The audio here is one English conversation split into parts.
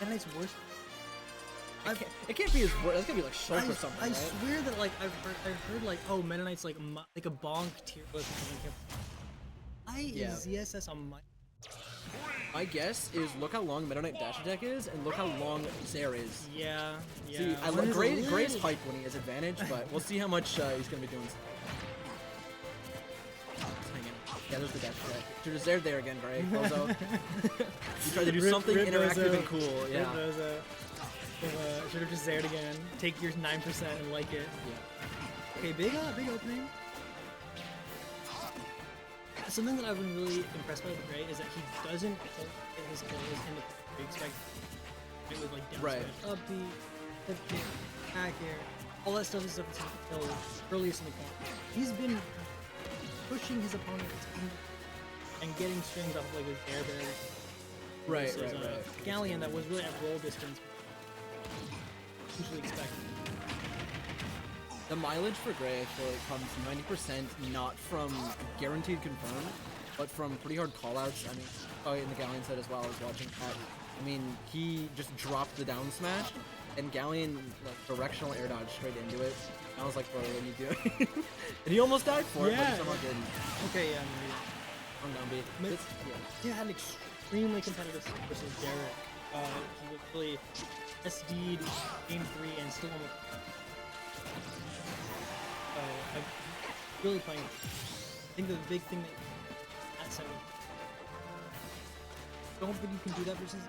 Meta Knight's worse. It can't be as worse. It's gonna be like Shulk or something. I right? swear that like I've heard like, oh, Meta Knight's like a bonk tier list. Why is ZSS on my? My guess is look how long Meta Knight dash attack is, and look how long Zair is. Yeah. See, I love Gray's hype when he has advantage, but we'll see how much he's gonna be doing. Yeah, there's the dash attack. Dude, Zair there again, Gray. Also, you tried to do something interactive and cool. Yeah. Should have just Zaired again. Take your 9% and like it. Yeah. Okay, big opening. Something that I've been really impressed by with Gray is that he doesn't hold his kills in the we expect it with like down smash, up B, flip kick, back air, all that stuff is stuff that's killed earliest in the corner. He's been pushing his opponents and getting strings off of like his air barrier. Right. Galleon that was really at roll distance. Usually expected. The mileage for Gray, I feel like, comes 90% not from guaranteed confirmed, but from pretty hard callouts. I mean, probably in the Galleon set as well, I was watching that. I mean, he just dropped the down smash, and Galleon, like, directional air dodge straight into it. And I was like, bro, what are you doing? And he almost died for it, but he somehow didn't. Okay, yeah, I'm down B. He had an extremely competitive versus Derek. He was really SD'd game 3 and still almost. I'm really playing. I think the big thing that 7. Don't think you can do that versus.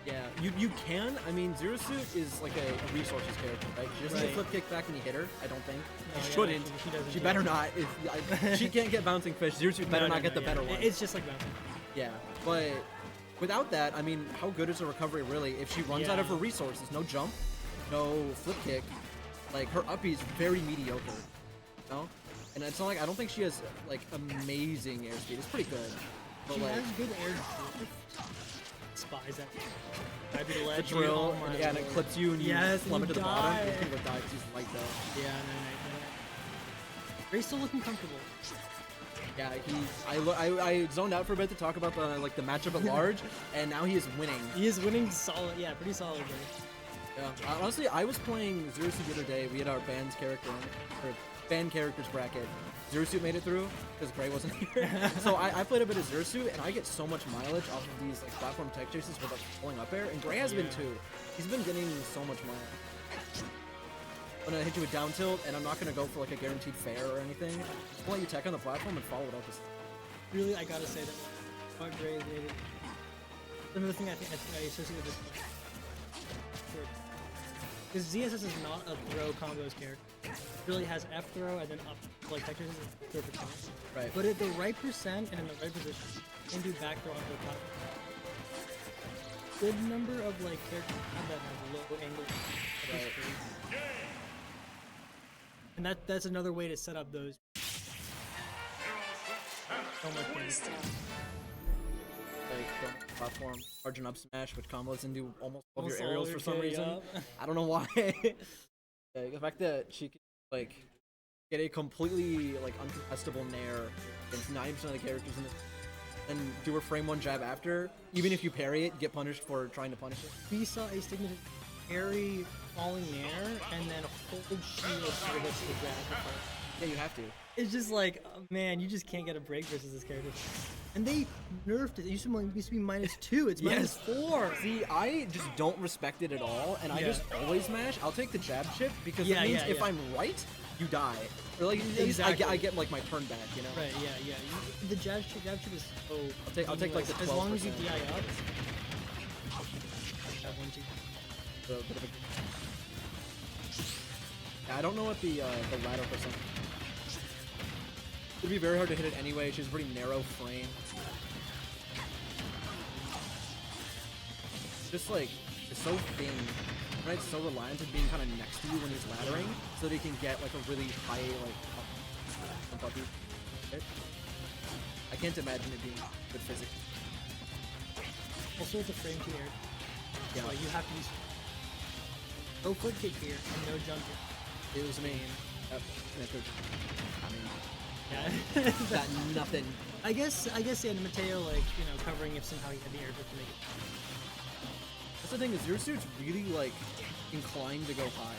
Yeah, you can. I mean, Zero Suit is like a resources character, right? She doesn't get flip kick back when you hit her. I don't think. No, she shouldn't. She better not. She can't get bouncing fish. Zero Suit better not get the better one. It's just like bouncing. Yeah, but without that, I mean, how good is her recovery really? If she runs out of her resources, no jump, no flip kick, like her uppie is very mediocre. You know? And it's not like I don't think she has like amazing airspeed. It's pretty good. But she like has good air. Spies that. I'd be the ledge. Drill, and it clips you and you plummet to the bottom. He's gonna die because he's light though. Yeah, no. Gray's still looking comfortable. Yeah, I zoned out for a bit to talk about the matchup at large, and now he is winning. He is winning solid. Yeah, pretty solidly. Yeah, honestly, I was playing Zero Suit the other day. We had our band's character, or band characters bracket. Zero Suit made it through because Gray wasn't here. So I played a bit of Zero Suit, and I get so much mileage off of these like platform tech chases with like pulling up air, and Gray has been too. He's been getting so much mileage. I'm gonna hit you with down tilt, and I'm not gonna go for like a guaranteed fair or anything. I'll let you tech on the platform and follow it up with. Really, I gotta say that what Gray is maybe another thing I think I associate with this. Because ZSS is not a throw combos character. It really has F throw and then up like tech chases is perfect time. Right. But at the right percent and in the right position, you can do back throw onto the platform. Good number of like characters have that have low angle. Right. And that's another way to set up those. So much more. Like platform, charging up smash, which combos into almost all of your aerials for some reason. I don't know why. The fact that she can like get a completely like uncontestable nair against 90% of the characters in this, and do her frame 1 jab after, even if you parry it, get punished for trying to punish it. We saw a signature parry falling nair and then hold shield to the jab. Yeah, you have to. It's just like, oh, man, you just can't get a break versus this character. And they nerfed it. It used to be -2. It's -4. See, I just don't respect it at all, and I just always mash. I'll take the jab chip because it means if I'm right, you die. Or like I get like my turn back, you know? Right. Yeah. The jab chip is so. I'll take like the 12%. As long as you DI up. Yeah, I don't know what the ladder percent. It'd be very hard to hit it anyway. She has a pretty narrow frame. Just like it's so thin, right? It's so reliant on being kind of next to you when he's laddering, so that he can get like a really high like up hit. I can't imagine it being good physics. Also, it's a frame to air. Yeah. So you have to use no foot kick here and no jump here. It was me. I mean, yeah. That nothing. I guess, yeah, Matteo, like, you know, covering if somehow he had the air to make it. the thing is, Zero Suit's really like inclined to go high.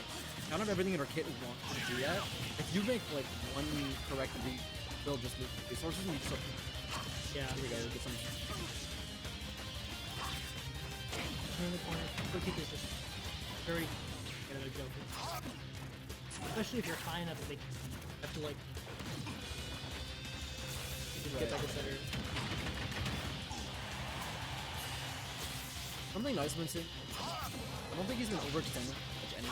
Not of everything in her kit wants to do that. If you make like one correct read, they'll just lose resources and you just Yeah. here we go, get some. Turn the corner. Quick kick is just very get a jump. Especially if you're high enough that they have to like get back a center. Something nice about Sid. I don't think he's been overextended much any.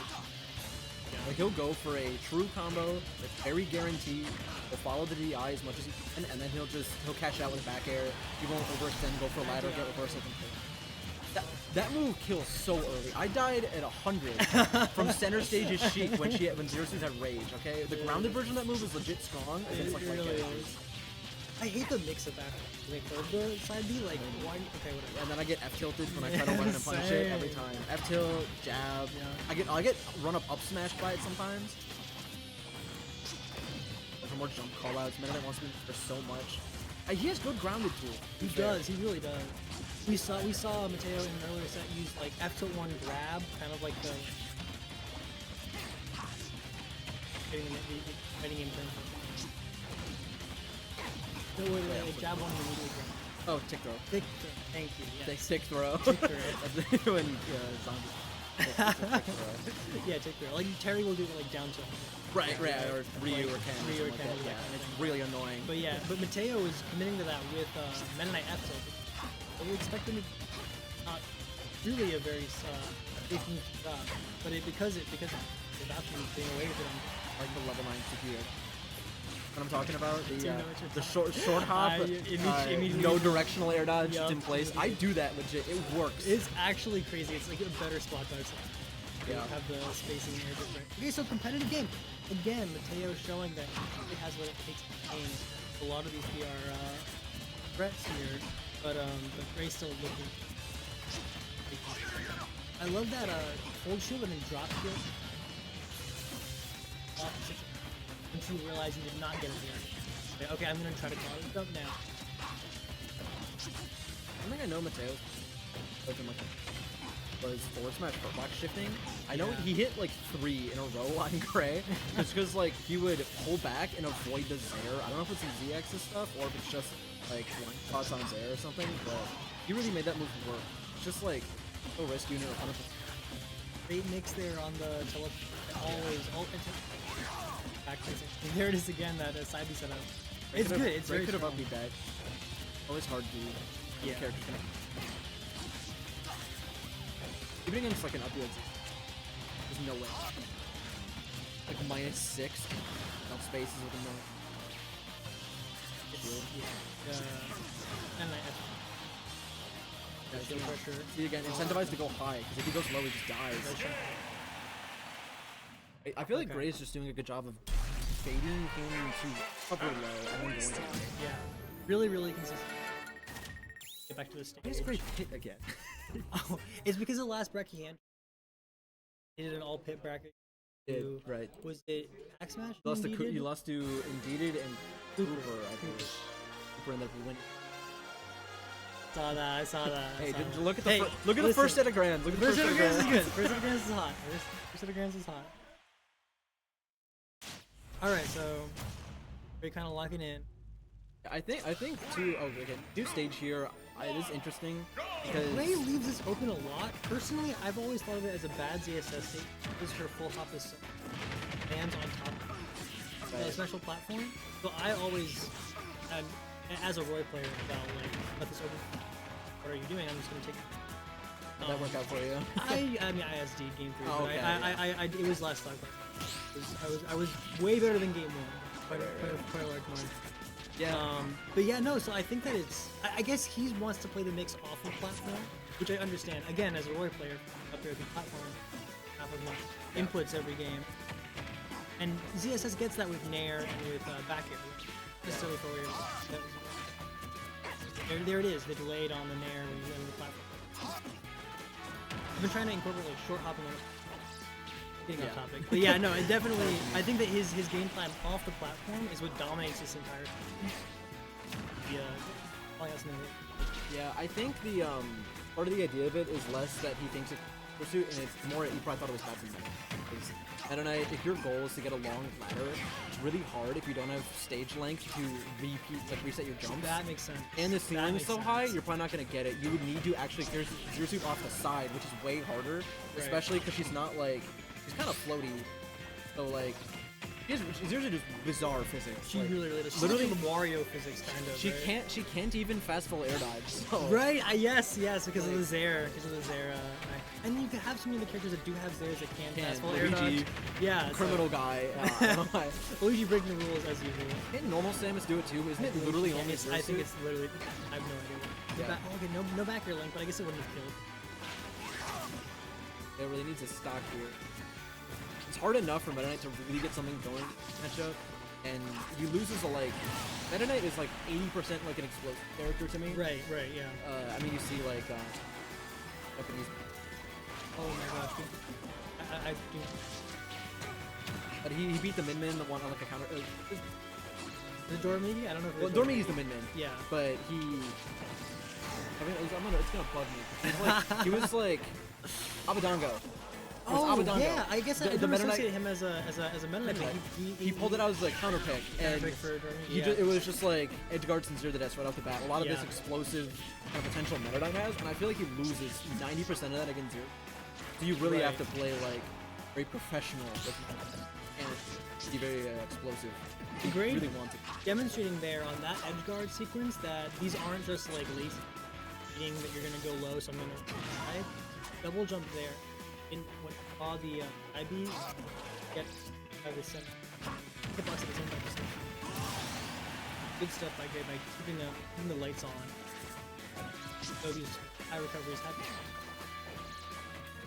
Like he'll go for a true combo that's very guaranteed. He'll follow the DI as much as he can, and then he'll cash out with back air. He won't overextend, go for a ladder, get reversal and kill. That move kills so early. I died at 100 from center stage's Sheik when Zero Suit had rage. Okay, the grounded version of that move is legit strong against like really is. I hate the mix of that. Like the side B, like why? Okay, whatever. And then I get F tilted when I try to run and punish it every time. F tilt, jab. Yeah. I get run up smash by it sometimes. For more jump callouts, Meta wants me for so much. He has good grounded tools. He does. He really does. We saw Matteo in an earlier set use like F tilt 1 grab, kind of like the fighting him. No, wait, jab 1 immediately grab. Oh, tick throw. Tick throw. Thank you. Yes. Tick throw. Tick throw. When zombies. Tick throw. Yeah, tick throw. Like Terry will do it like down tilt. Right, or Ryu or Ken. Ryu or Ken. Like yeah, it's really annoying. But yeah, Matteo is committing to that with Meta Knight F tilt. So we expect him to not really a very safe move to drop, but because his option is being away with it on like the level 9 CPU. What I'm talking about, the short hop, no directional air dodge just in place. I do that legit. It works. It's actually crazy. It's like a better spot dodge. Yeah. Have the spacing there different. Okay, so competitive game. Again, Matteo showing that he has what it takes to game. A lot of these PR threats here, but Gray's still looking. I love that hold shield and then drop shield. Once you realize you did not get it there. Okay, I'm gonna try to call it up now. I think I know Matteo. Was forward smash box shifting. I know he hit like 3 in a row on Gray, just because like he would pull back and avoid the Zair. I don't know if it's some Z-axis stuff or if it's just like one shots on Zair or something, but he really made that move work. It's just like no risk unit or punish. Great mix there on the tele. Always back there it is again. That side B setup. It's good. It's very could have upbeat that. Always hard to character connect. Even against like an upbeat, there's no way. Like -6, no spaces with a no. And shield pressure. See again, incentivized to go high, because if he goes low, he just dies. I feel like Gray is just doing a good job of fading him to upper low and then going high. Yeah, really, really consistent. Get back to the stage. He's Gray hit again. Oh, it's because of the last bracket he did an all pit bracket. Right. Was it back smash? You lost to Indeeded and Cooper, I believe. Cooper ended up winning. I saw that. Hey, look at the first set of grands. Look at the first set of grands. Is good. First set of grands is hot. First set of grands is hot. All right, so we're kind of locking in. I think too. Oh, again, new stage here. It is interesting because Ray leaves this open a lot. Personally, I've always thought of it as a bad ZSS stage because her full hop is lands on top of the special platform. So I always, as a Roy player, like let this open. What are you doing? I'm just gonna take. Did that work out for you? I mean, ISD game 3. Oh, okay, it was last time. I was way better than game 1. Quite a large margin. Yeah. But yeah, no. So I think that it's. I guess he wants to play the mix off of platform, which I understand. Again, as a Roy player, up there at the platform, half of my inputs every game, and ZSS gets that with Nair and with back air. Necessarily for there it is. The delayed on the Nair when you go to the platform. I've been trying to incorporate like short hopping. Getting off topic, but yeah, no, it definitely. I think that his game plan off the platform is what dominates this entire thing. Yeah, I think the part of the idea of it is less that he thinks it's pursuit, and it's more he probably thought it was bad for him. I don't know, if your goal is to get a long ladder, it's really hard if you don't have stage length to reset your jumps. That makes sense. And the ceiling is so high, you're probably not gonna get it. You would need to actually clear Zero Suit off the side, which is way harder, especially because she's not like she's kind of floaty. So like, Zero Suit is bizarre physics. She like, really does. Literally the Mario physics kind of. She can't even fast fall air dodge. So. Right. Yes. Because of the Zair. And you can have so many of the characters that do have Zairs that can fast fall air dodge. Yeah. Criminal guy. Luigi breaking the rules as usual. Can normal Samus do it too? Isn't it literally only Zero Suit? I think it's literally. I have no idea. Yeah. Okay. No back air link, but I guess it wouldn't have killed. It really needs a stock here. It's hard enough for Meta Knight to really get something going matchup, and he loses a like. Meta Knight is like 80% like an explosive character to me. Right, yeah. I mean, you see like Japanese. Oh my gosh, dude. I do. But he beat the Min, the one on like a counter. The Dormigi? I don't know if well, Dormigi's the Min. Yeah. But he. I mean, it's gonna bug me. He was like Abadango. Oh yeah, I guess I don't associate him as a Meta Knight. He pulled it out as a counter pick, and it was just like Edgeguards and 0 to death right off the bat. A lot of this explosive kind of potential Meta Knight has, and I feel like he loses 90% of that against Zero. So you really have to play like very professional with Meta Knight and be very explosive. Great. Really want to. Demonstrating there on that Edgeguard sequence that these aren't just like lazy being that you're gonna go low, so I'm gonna double jump there. When I saw the IB get the center, hitbox at the same time. Good stuff by Gray by keeping the lights on. So these high recoveries happen.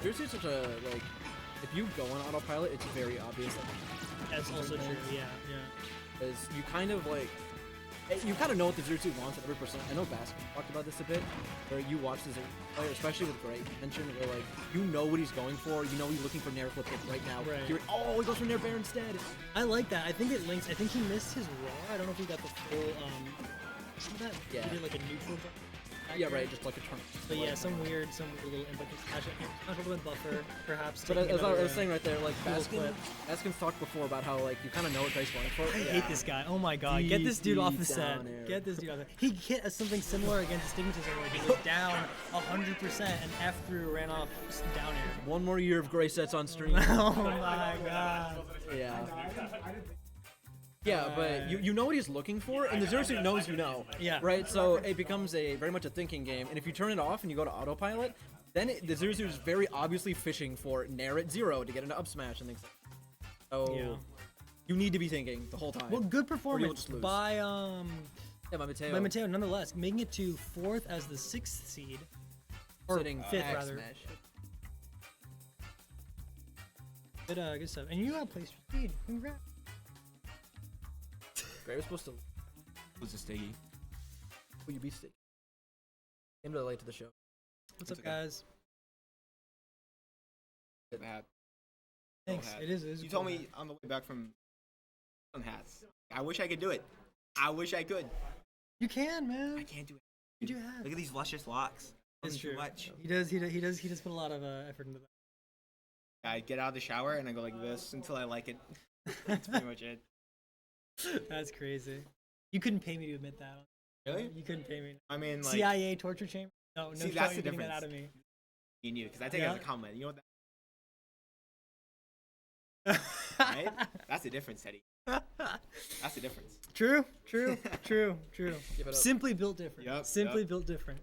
There's such a like, if you go on autopilot, it's very obvious. That's also true. Yeah. Because you kind of like. You kind of know what the Zero Suit wants at every percent. I know Baskin talked about this a bit, where you watch the Zero player, especially with Gray mentioned, where like you know what he's going for. You know he's looking for Nair flip right now. Right. He goes for Nair Bear instead. I like that. I think it links. I think he missed his raw. I don't know if he got the full. That? Yeah. He did like a neutral. Yeah, right. Just like a turn. But yeah, some weird little input. Special buffer, perhaps. But as I was saying right there, like Baskin's talked before about how like you kind of know what Gray's going for. I hate this guy. Oh my god, get this dude off the set. Get this dude off the set. He hit something similar against Astigmatism where he was down 100% and F through ran off down air. One more year of Gray sets on stream. Oh my god. Yeah. Yeah, but you know what he's looking for, and the Zero Suit knows you know. Yeah. Right? So it becomes very much a thinking game, and if you turn it off and you go to autopilot, then the Zero Suit is very obviously fishing for Nair at 0 to get into up smash and things like that. So you need to be thinking the whole time. Well, good performance by Matteo. By Matteo, nonetheless, making it to 4th as the 6th seed. Or sitting 5th rather. Good stuff. And you got placed for speed. Congrats. Gray was supposed to lose a Stiggy. Will you be Stiggy? Came to late to the show. What's up, guys? Hat. Thanks. It is. You told me on the way back from hats. I wish I could do it. I wish I could. You can, man. I can't do it. You do have. Look at these luscious locks. It's true. Too much. He does put a lot of effort into that. I get out of the shower and I go like this until I like it. That's pretty much it. That's crazy. You couldn't pay me to admit that. Really? You couldn't pay me. I mean, like CIA torture chamber. No, see, that's the getting difference. that out of me. You knew because I take it as a compliment. You know what? Right? That's the difference, Teddy. That's the difference. True. Simply built different. Yep, Simply built different.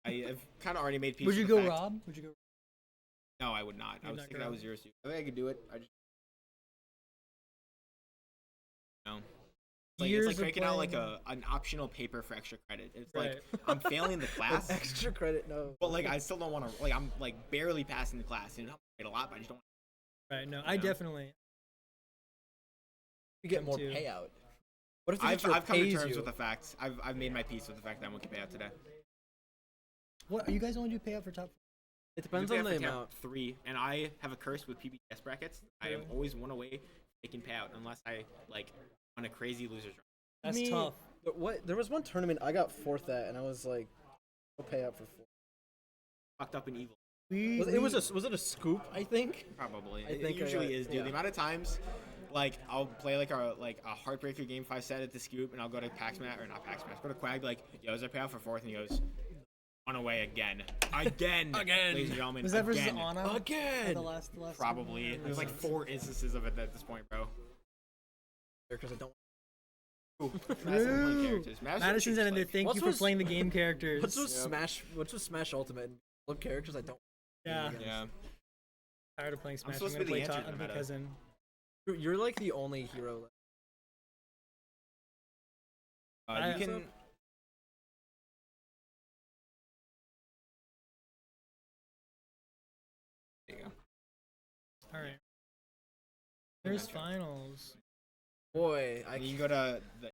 I've kind of already made peace. Would you with the go fact. Rob? Would you go? No, I would not. I was thinking that was Zero Suit. I think I could do it. I just no. It's like breaking out like an optional paper for extra credit. It's like I'm failing the class. Extra credit, no. But like I still don't want to. Like I'm like barely passing the class. And I'm a lot, but I just don't. Right. No, I definitely. You get more payout. What if I've come to terms with the fact. I've made my peace with the fact that I won't get payout today. What? You guys only do payout for top? It depends on the amount. 3, and I have a curse with PBS brackets. I am always one away taking payout unless I like on a crazy loser's run. That's tough. But what? There was one tournament I got 4th at, and I was like, I'll pay up for 4th. Fucked up and evil. Was it a scoop? I think. Probably. I think it usually is, dude. yeah. The amount of times, like, I'll play like a heartbreaker game 5 set at the scoop, and I'll go to Pax Smash or not Pax Smash, go to Quag like, yo, is I pay out for 4th? And he goes, on away again, again, ladies and gentlemen. Was that versus again. Anna? Again. The last Probably. There's like 4 instances of it at this point, bro. Because I don't. Madison's in there. Thank you for playing the game characters. What's with Smash? What's with Smash Ultimate? Love characters I don't. Yeah. Yeah. Tired of playing Smash. supposed I'm to gonna be play the answer to the meta. cousin. You're like the only hero. You can. There you go. All right. There's finals. Boy, You can go to the